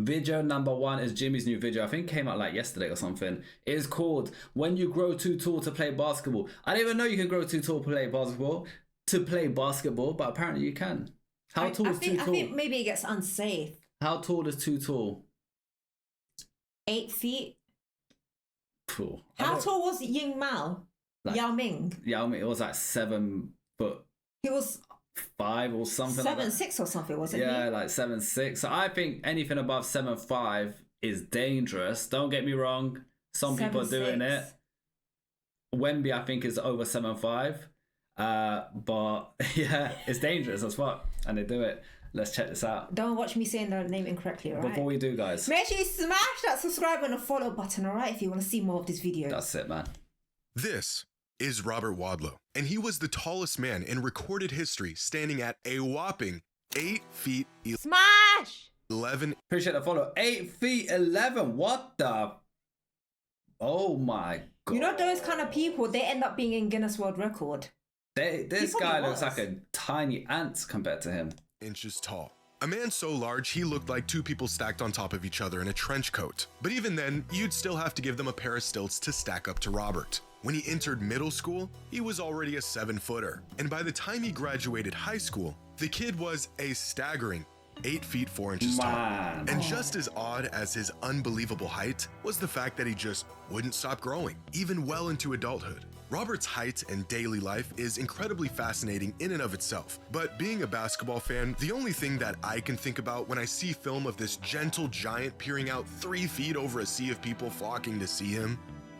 Video number 1 is Jimmy's new video. I think it came out like yesterday or something. It is called When You Grow Too Tall to Play Basketball. I didn't even know you can grow too tall to play basketball, but apparently you can. How tall is too tall? I think maybe it gets unsafe. How tall is too tall? 8 feet. Cool. How tall was Ying Mao? Like, Yao Ming? Yao Ming, it was like 7 foot. He was 5 or something. 7'6" or something, wasn't he? Yeah, like 7'6". So I think anything above 7'5" is dangerous. Don't get me wrong. Some people are doing it. Wemby, I think, is over 7'5". But yeah, it's dangerous as fuck, and they do it. Let's check this out. Don't watch me saying the name incorrectly, alright? Before we do, guys, make sure you smash that subscribe and the follow button, alright, if you want to see more of this video. That's it, man. This is Robert Wadlow, and he was the tallest man in recorded history, standing at a whopping 8 feet Smash! 11. Appreciate the follow. 8 feet 11. What the? Oh my god. You know those kind of people, they end up being in Guinness World Record. This guy looks like a tiny ant compared to him. Inches tall. A man so large he looked like 2 people stacked on top of each other in a trench coat. But even then, you'd still have to give them a pair of stilts to stack up to Robert. When he entered middle school, he was already a 7-footer. And by the time he graduated high school, the kid was a staggering 8 feet 4 inches tall. And just as odd as his unbelievable height was the fact that he just wouldn't stop growing, even well into adulthood. Robert's height and daily life is incredibly fascinating in and of itself, but being a basketball fan, the only thing that I can think about when I see film of this gentle giant peering out 3 feet over a sea of people flocking to see him,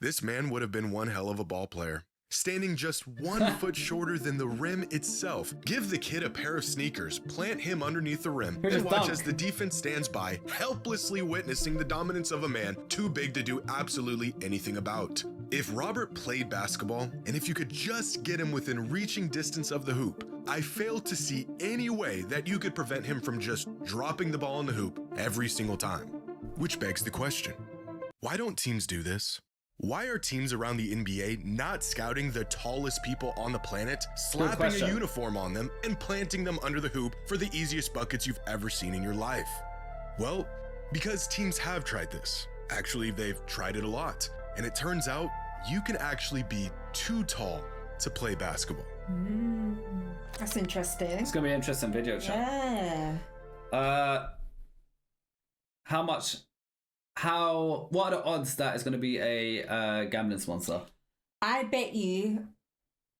this man would have been one hell of a ball player. Standing just 1 foot shorter than the rim itself. Give the kid a pair of sneakers, plant him underneath the rim, and watch as the defense stands by, helplessly witnessing the dominance of a man too big to do absolutely anything about. If Robert played basketball, and if you could just get him within reaching distance of the hoop, I fail to see any way that you could prevent him from just dropping the ball in the hoop every single time. Which begs the question, why don't teams do this? Why are teams around the NBA not scouting the tallest people on the planet, slapping a uniform on them, and planting them under the hoop for the easiest buckets you've ever seen in your life? Well, because teams have tried this. Actually, they've tried it a lot. And it turns out you can actually be too tall to play basketball. That's interesting. It's going to be an interesting video, chat. Yeah. What are the odds that it's going to be a gambling sponsor? I bet you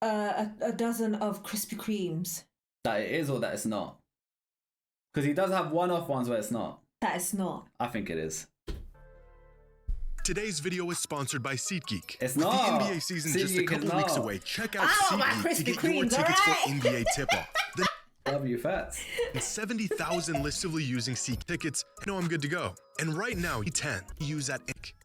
a dozen of Krispy Kremes. That it is or that it's not? Because he does have one-off ones where it's not. That it's not. I think it is. Today's video is sponsored by SeatGeek. It's With not. the NBA season just a couple weeks away, check out SeatGeek to get your Kremes, tickets for right? NBA tip-off. W Fats. And 70,000 listively using SeatGeek tickets. I know I'm good to go. And right now, E10, use that ink.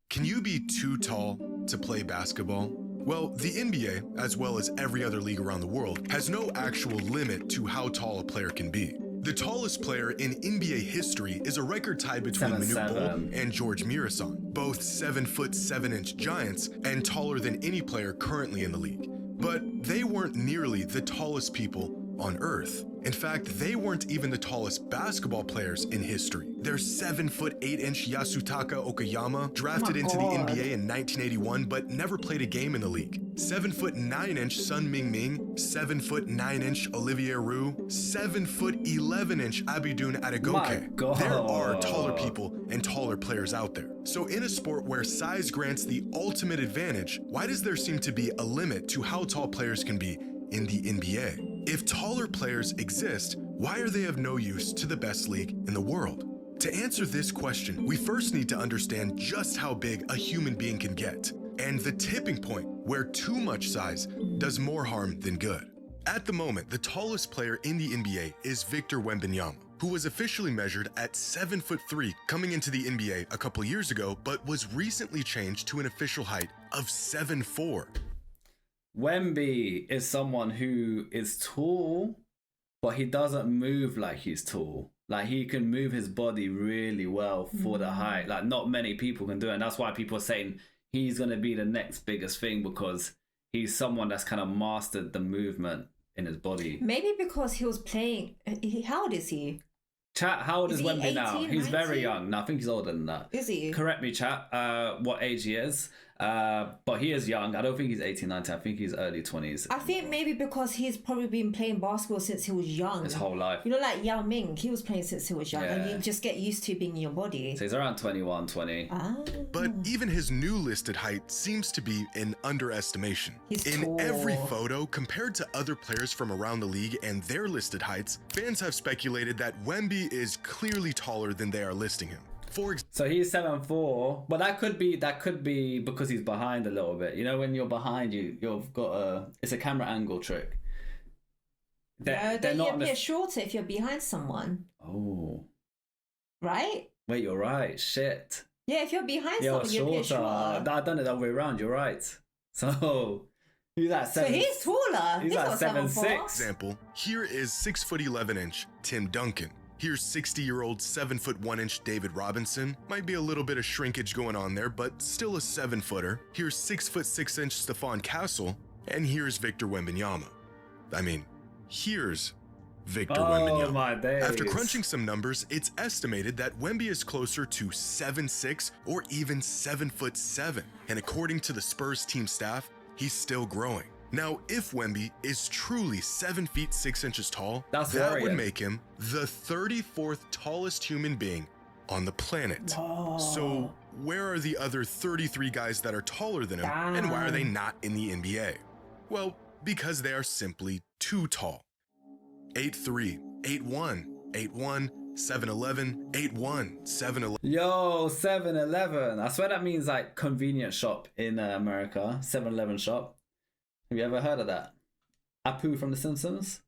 Can you be too tall to play basketball? Well, the NBA, as well as every other league around the world, has no actual limit to how tall a player can be. The tallest player in NBA history is a record tied between Manute Bol and George Mirasan, both 7'7" giants and taller than any player currently in the league. But they weren't nearly the tallest people on Earth. In fact, they weren't even the tallest basketball players in history. There's 7'8" Yasutaka Okayama, drafted into the NBA in 1981, but never played a game in the league. 7'9" Sun Ming, 7'9" Olivier Roux, 7'11" Abidun Adegoke. There are taller people and taller players out there. So in a sport where size grants the ultimate advantage, why does there seem to be a limit to how tall players can be in the NBA? If taller players exist, why are they of no use to the best league in the world? To answer this question, we first need to understand just how big a human being can get, and the tipping point where too much size does more harm than good. At the moment, the tallest player in the NBA is Victor Wembanyama, who was officially measured at 7'3" coming into the NBA a couple years ago, but was recently changed to an official height of 7'4". Wemby is someone who is tall, but he doesn't move like he's tall. Like, he can move his body really well for the height. Like, not many people can do it. And that's why people are saying he's going to be the next biggest thing, because he's someone that's kind of mastered the movement in his body. Maybe because he was playing... How old is he? Chat, how old is Is he Wemby now? 18, He's very 19? young. No, I think he's older than that. Is he? Correct me, chat, what age he is. But he is young. I don't think he's 18, 19. I think he's early 20s. I think maybe because he's probably been playing basketball since he was young. His whole life. You know, like Yao Ming, he was playing since he was young, and Yeah. you just get used to being in your body. So he's around 21, 20. But even his new listed height seems to be an underestimation. He's In tall. every photo, compared to other players from around the league and their listed heights, fans have speculated that Wemby is clearly taller than they are listing him. For So he's 7'4", but that could be because he's behind a little bit. You know, when you're behind, you've got it's a camera angle trick. They're Then not you appear shorter if you're behind someone, Oh, right? wait, you're right. Shit. Yeah, if you're behind You're someone, you appear shorter. shorter. I've done it the other way around. You're right. So he's at So 7. he's taller. He's not like 7'4". 7'6". example, here is 6'11" Tim Duncan. Here's 60-year-old 7'1" David Robinson. Might be a little bit of shrinkage going on there, but still a 7-footer. Here's 6'6" Stephon Castle, and here's Victor Wembanyama. I mean, here's Victor Wembanyama. Oh my days. After crunching some numbers, it's estimated that Wemby is closer to 7'6" or even 7'7", and according to the Spurs team staff, he's still growing. Now, if Wemby is truly 7 feet 6 inches tall, That's that worrying. would make him the 34th tallest human being on the planet. So, where are the other 33 guys that are taller than him, and why are they not in the NBA? Well, because they are simply too tall. 8'3", 8'1", 8'1", 7'11", 8'1", 7'11". Yo, 7-Eleven. I swear that means like convenience shop in America. 7-Eleven shop. Have you ever heard of that? Apu from The Simpsons?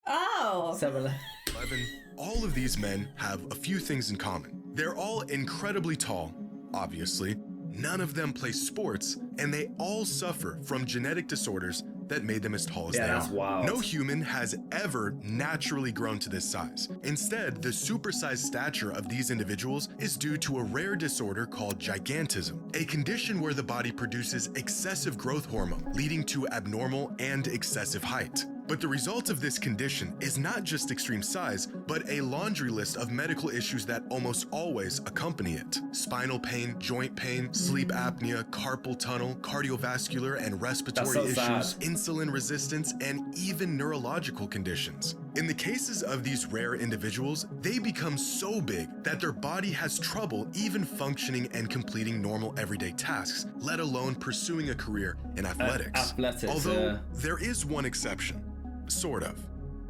Oh. 7-Eleven. 11. All of these men have a few things in common. They're all incredibly tall, obviously. None of them play sports, and they all suffer from genetic disorders that made them as tall as Yeah, they that's are. wild. No human has ever naturally grown to this size. Instead, the supersized stature of these individuals is due to a rare disorder called gigantism, a condition where the body produces excessive growth hormone, leading to abnormal and excessive height. But the result of this condition is not just extreme size, but a laundry list of medical issues that almost always accompany it. Spinal pain, joint pain, sleep apnea, carpal tunnel, cardiovascular and respiratory That's so issues, sad. insulin resistance, and even neurological conditions. In the cases of these rare individuals, they become so big that their body has trouble even functioning and completing normal everyday tasks, let alone pursuing a career in athletics. Although there is one exception. Sort of.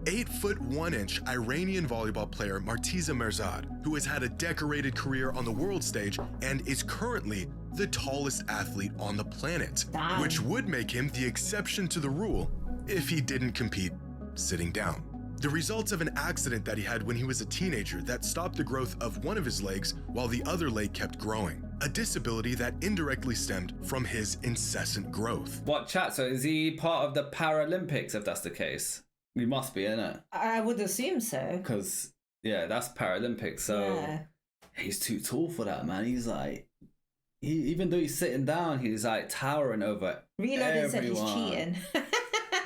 8'1" Iranian volleyball player Martiza Merzad, who has had a decorated career on the world stage and is currently the tallest athlete on the planet, Damn. which would make him the exception to the rule if he didn't compete sitting down. The results of an accident that he had when he was a teenager that stopped the growth of one of his legs while the other leg kept growing, a disability that indirectly stemmed from his incessant growth. What, chat? So is he part of the Paralympics if that's the case? He must be, innit? I would assume so. Because, yeah, that's Paralympics. So Yeah. he's too tall for that, man. He's like, even though he's sitting down, he's like towering over Reloaded said he's everyone. cheating.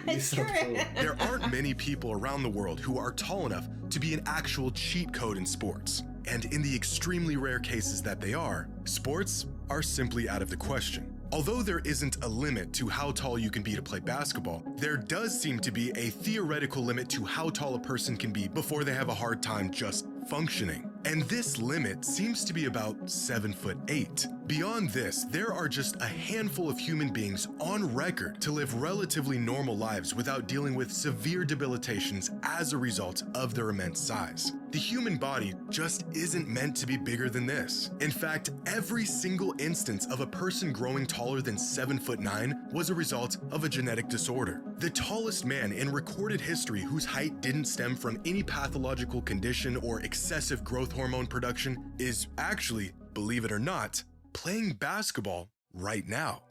He's It's so true. tall. There aren't many people around the world who are tall enough to be an actual cheat code in sports. And in the extremely rare cases that they are, sports are simply out of the question. Although there isn't a limit to how tall you can be to play basketball, there does seem to be a theoretical limit to how tall a person can be before they have a hard time just functioning. And this limit seems to be about 7'8". Beyond this, there are just a handful of human beings on record to live relatively normal lives without dealing with severe debilitations as a result of their immense size. The human body just isn't meant to be bigger than this. In fact, every single instance of a person growing taller than 7'9" was a result of a genetic disorder. The tallest man in recorded history whose height didn't stem from any pathological condition or excessive growth hormone production is actually, believe it or not, playing basketball right now.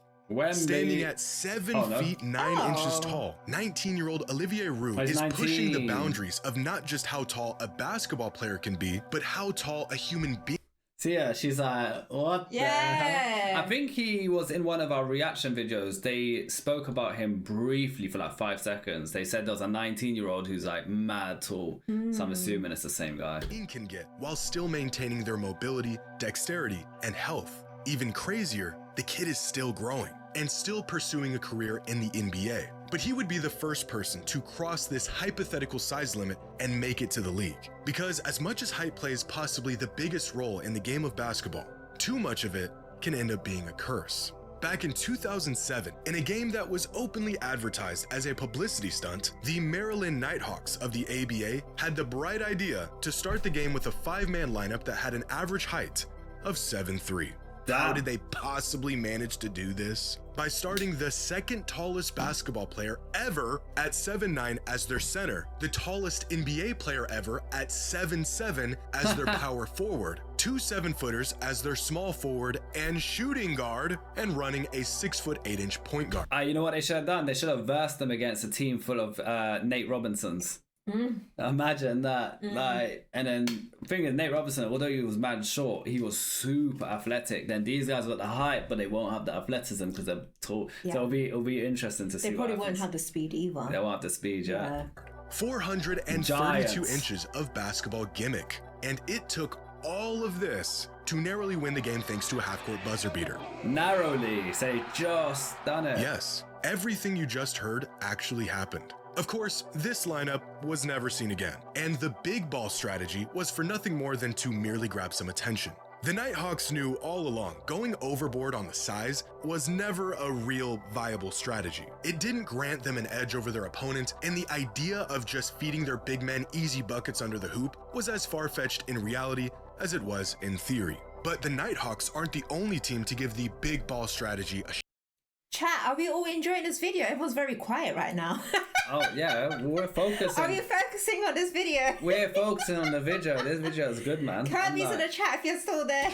Standing at 7 feet 9 inches tall, 19-year-old Olivier Roux is 19. pushing the boundaries of not just how tall a basketball player can be, but how tall a human being. So yeah, she's like, what the hell? I think he was in one of our reaction videos. They spoke about him briefly for like 5 seconds. They said there was a 19-year-old who's like mad tall. So I'm assuming it's the same guy. Can get while still maintaining their mobility, dexterity, and health. Even crazier, the kid is still growing and still pursuing a career in the NBA. But he would be the first person to cross this hypothetical size limit and make it to the league. Because as much as height plays possibly the biggest role in the game of basketball, too much of it can end up being a curse. Back in 2007, in a game that was openly advertised as a publicity stunt, the Maryland Nighthawks of the ABA had the bright idea to start the game with a 5-man lineup that had an average height of 7'3". How did they possibly manage to do this? By starting the second tallest basketball player ever at 7'9" as their center, the tallest NBA player ever at 7'7" as their power forward, 2 7-footers as their small forward and shooting guard, and running a 6'8" point guard. You know what they should have done? They should have versed them against a team full of Nate Robinsons. Imagine that. Like, and then the thing is, Nate Robinson, although he was mad short, he was super athletic. Then these guys got the height, but they won't have the athleticism because they're tall. So it'll be interesting to see. They probably won't have the speed either. They won't have the speed, yeah. 432 Giants. inches of basketball gimmick, and it took all of this to narrowly win the game thanks to a half-court buzzer beater. Narrowly, say just done it. Yes, everything you just heard actually happened. Of course, this lineup was never seen again, and the big ball strategy was for nothing more than to merely grab some attention. The Nighthawks knew all along going overboard on the size was never a real viable strategy. It didn't grant them an edge over their opponent, and the idea of just feeding their big men easy buckets under the hoop was as far-fetched in reality as it was in theory. But the Nighthawks aren't the only team to give the big ball strategy a Chat, are we all enjoying this video? Everyone's very quiet right now. Oh yeah, we're focusing. Are we focusing on this video? We're focusing on the video. This video is good, man. Kirby's in the chat if you're still there.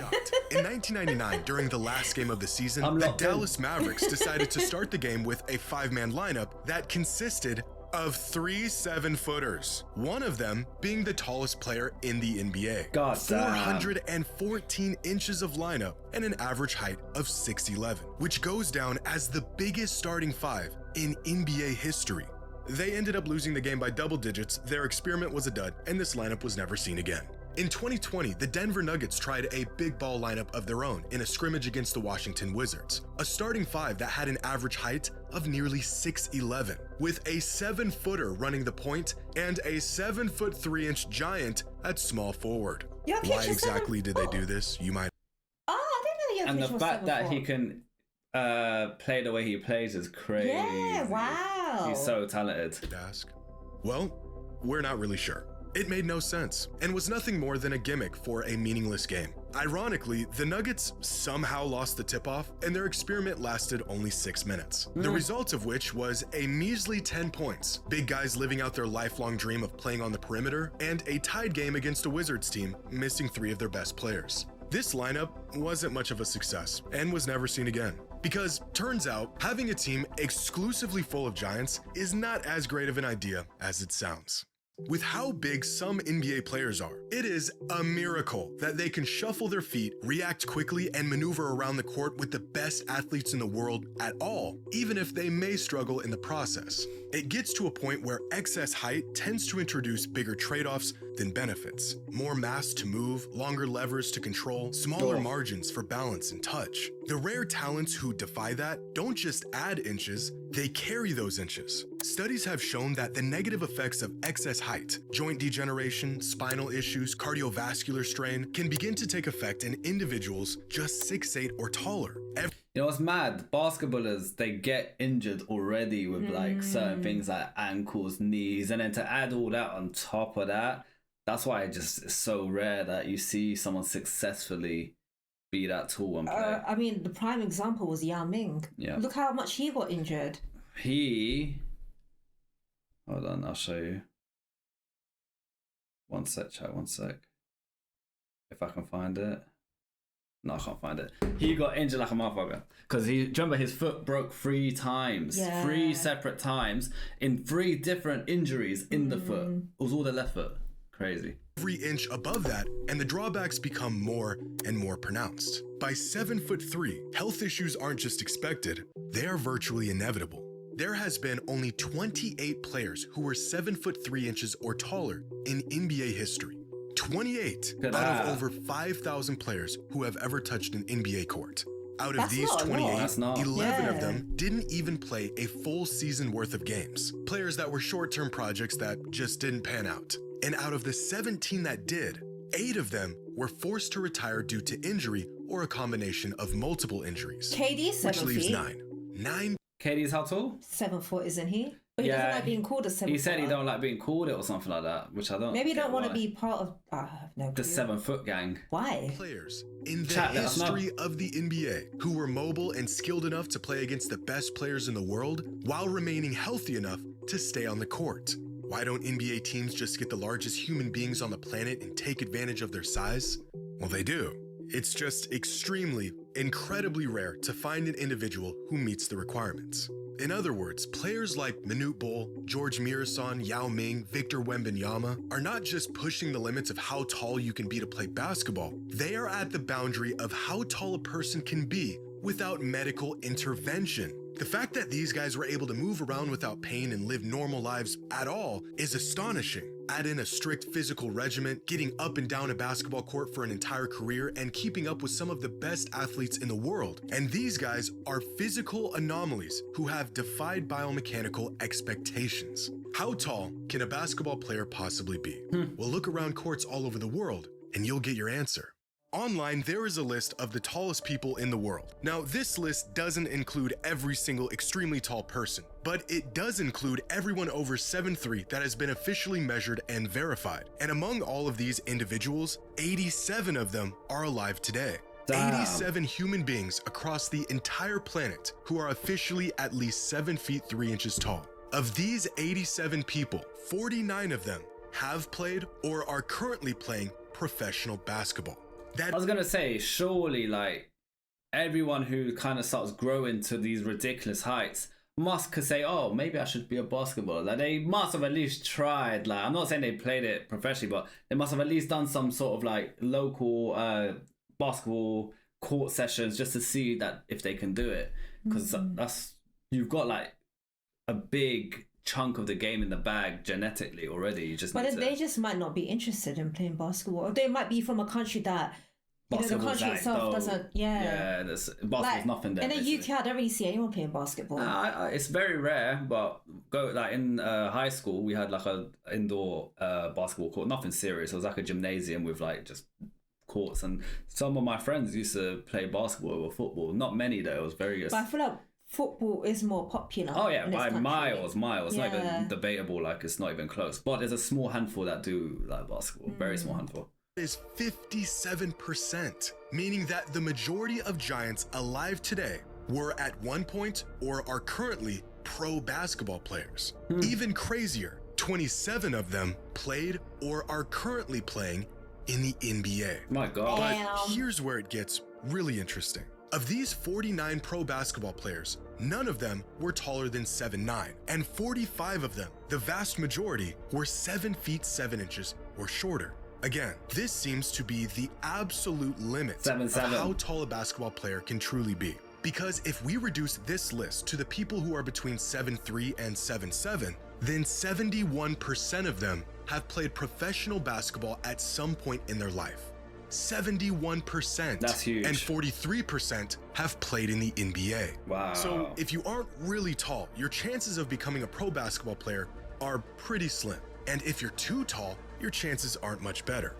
In 1999, during the last game of the season, the Dallas Mavericks decided to start the game with a 5-man lineup that consisted of 3 7-footers, one of them being the tallest player in the NBA. God damn. 414 inches of lineup and an average height of 6'11", which goes down as the biggest starting 5 in NBA history. They ended up losing the game by double digits, their experiment was a dud, and this lineup was never seen again. In 2020, the Denver Nuggets tried a big ball lineup of their own in a scrimmage against the Washington Wizards, a starting 5 that had an average height of nearly 6'11", with a 7-footer running the point and a 7'3" giant at small forward. Why exactly did they do this? You might. Oh, I didn't know And the fact that he can play the way he plays is crazy. Yeah, wow. He's so talented. Ask. Well, we're not really sure. It made no sense, and was nothing more than a gimmick for a meaningless game. Ironically, the Nuggets somehow lost the tip-off, and their experiment lasted only 6 minutes. The result of which was a measly 10 points, big guys living out their lifelong dream of playing on the perimeter, and a tied game against a Wizards team, missing 3 of their best players. This lineup wasn't much of a success, and was never seen again. Because, turns out, having a team exclusively full of giants is not as great of an idea as it sounds. With how big some NBA players are, it is a miracle that they can shuffle their feet, react quickly, and maneuver around the court with the best athletes in the world at all, even if they may struggle in the process. It gets to a point where excess height tends to introduce bigger trade-offs than benefits. More mass to move, longer levers to control, smaller margins for balance and touch. The rare talents who defy that don't just add inches, they carry those inches. Studies have shown that the negative effects of excess height, joint degeneration, spinal issues, cardiovascular strain, can begin to take effect in individuals just 6'8" or taller. You know what's mad? Basketballers, they get injured already with like certain things like ankles, knees, and then to add all that on top of that, that's why it's so rare that you see someone successfully be that tall and play. I mean, the prime example was Yao Ming. Yeah. Look how much he got injured. Hold on, I'll show you. One sec, chat, one sec. If I can find it. No, I can't find it. He got injured like a motherfucker. Because do you remember his foot broke 3 times? Yeah. 3 separate times in 3 different injuries in the foot. It was all the left foot. Crazy. Every inch above that, and the drawbacks become more and more pronounced. By 7'3", health issues aren't just expected, they are virtually inevitable. There has been only 28 players who were 7'3" or taller in NBA history. 28 out of over 5,000 players who have ever touched an NBA court. Out of these 28, 11 of them didn't even play a full season worth of games. Players that were short-term projects that just didn't pan out. And out of the 17 that did, 8 of them were forced to retire due to injury or a combination of multiple injuries. KD's 7 which leaves feet. 9. KD's how tall? 7 foot, isn't he? But he doesn't like being called a 7 foot. He said he don't like being called it or something like that, which I don't. Maybe he don't want to be part of. No the clue. 7 foot gang. Why? Players in the history of the NBA who were mobile and skilled enough to play against the best players in the world while remaining healthy enough to stay on the court. Why don't NBA teams just get the largest human beings on the planet and take advantage of their size? Well, they do. It's just incredibly rare to find an individual who meets the requirements. In other words, players like Manute Bol, George Mirasan, Yao Ming, Victor Wembanyama are not just pushing the limits of how tall you can be to play basketball. They are at the boundary of how tall a person can be without medical intervention. The fact that these guys were able to move around without pain and live normal lives at all is astonishing. Add in a strict physical regimen, getting up and down a basketball court for an entire career, and keeping up with some of the best athletes in the world. And these guys are physical anomalies who have defied biomechanical expectations. How tall can a basketball player possibly be? Well, look around courts all over the world, and you'll get your answer. Online, there is a list of the tallest people in the world. Now, this list doesn't include every single extremely tall person, but it does include everyone over 7'3" that has been officially measured and verified. And among all of these individuals, 87 of them are alive today. Damn. 87 human beings across the entire planet who are officially at least 7 feet 3 inches tall. Of these 87 people, 49 of them have played or are currently playing professional basketball. I was gonna say, surely, like, everyone who kind of starts growing to these ridiculous heights could say, oh, maybe I should be a basketballer. Like, they must have at least tried. Like, I'm not saying they played it professionally, but they must have at least done some sort of like local basketball court sessions just to see that if they can do it. Because you've got like a big chunk of the game in the bag genetically already. You just they just might not be interested in playing basketball. Or they might be from a country that the country itself doesn't. Basketball's nothing there. In the UK, I don't really see anyone playing basketball. It's very rare, but in high school we had like a indoor basketball court. Nothing serious. It was like a gymnasium with like just courts, and some of my friends used to play basketball or football. Not many though. It was very. But I feel like football is more popular. Oh yeah, by miles. Not even debatable. Like, it's not even close. But there's a small handful that do like basketball. Very small handful. Is 57%, meaning that the majority of Giants alive today were at one point or are currently pro basketball players. Even crazier, 27 of them played or are currently playing in the NBA. My God. But here's where it gets really interesting. Of these 49 pro basketball players, none of them were taller than 7'9", and 45 of them, the vast majority, were 7 feet 7 inches or shorter. Again, this seems to be the absolute limit of how tall a basketball player can truly be. Because if we reduce this list to the people who are between 7'3" and 7'7", then 71% of them have played professional basketball at some point in their life. 71%. That's huge. And 43% have played in the NBA. Wow. So if you aren't really tall, your chances of becoming a pro basketball player are pretty slim. And if you're too tall, your chances aren't much better.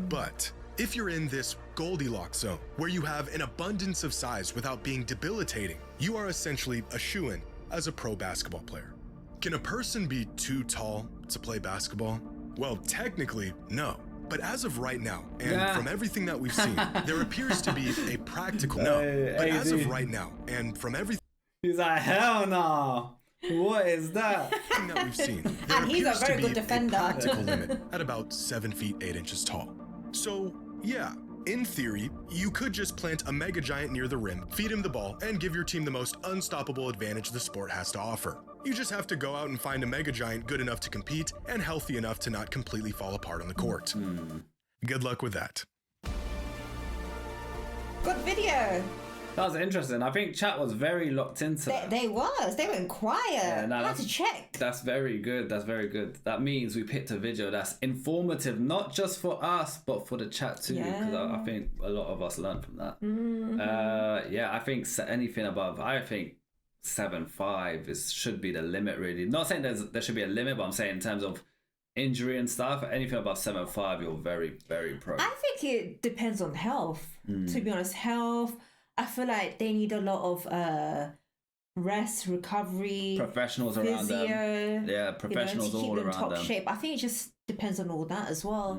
But if you're in this Goldilocks zone, where you have an abundance of size without being debilitating, you are essentially a shoo-in as a pro basketball player. Can a person be too tall to play basketball? Well, technically, no. But as of right now, and from everything that we've seen, there appears to be a practical no. But as of right now, and from everything he's like, hell no. What is that? That we've seen, there and he's a very good defender. A practical limit at about 7 feet 8 inches tall. So yeah, in theory, you could just plant a mega giant near the rim, feed him the ball, and give your team the most unstoppable advantage the sport has to offer. You just have to go out and find a mega giant good enough to compete and healthy enough to not completely fall apart on the court. Good luck with that. Good video. That was interesting. I think chat was very locked into that. They went quiet. Yeah, I had to check. That's very good. That's very good. That means we picked a video that's informative, not just for us, but for the chat too. Because I think a lot of us learned from that. Yeah, I think anything above, I think 7.5 should be the limit, really. Not saying there should be a limit, but I'm saying in terms of injury and stuff, anything above 7.5, you're very, very pro. I think it depends on health. To be honest, health. I feel like they need a lot of rest, recovery, professionals physio, around them. Yeah, professionals to keep all them around top them. shape. I think it just depends on all that as well.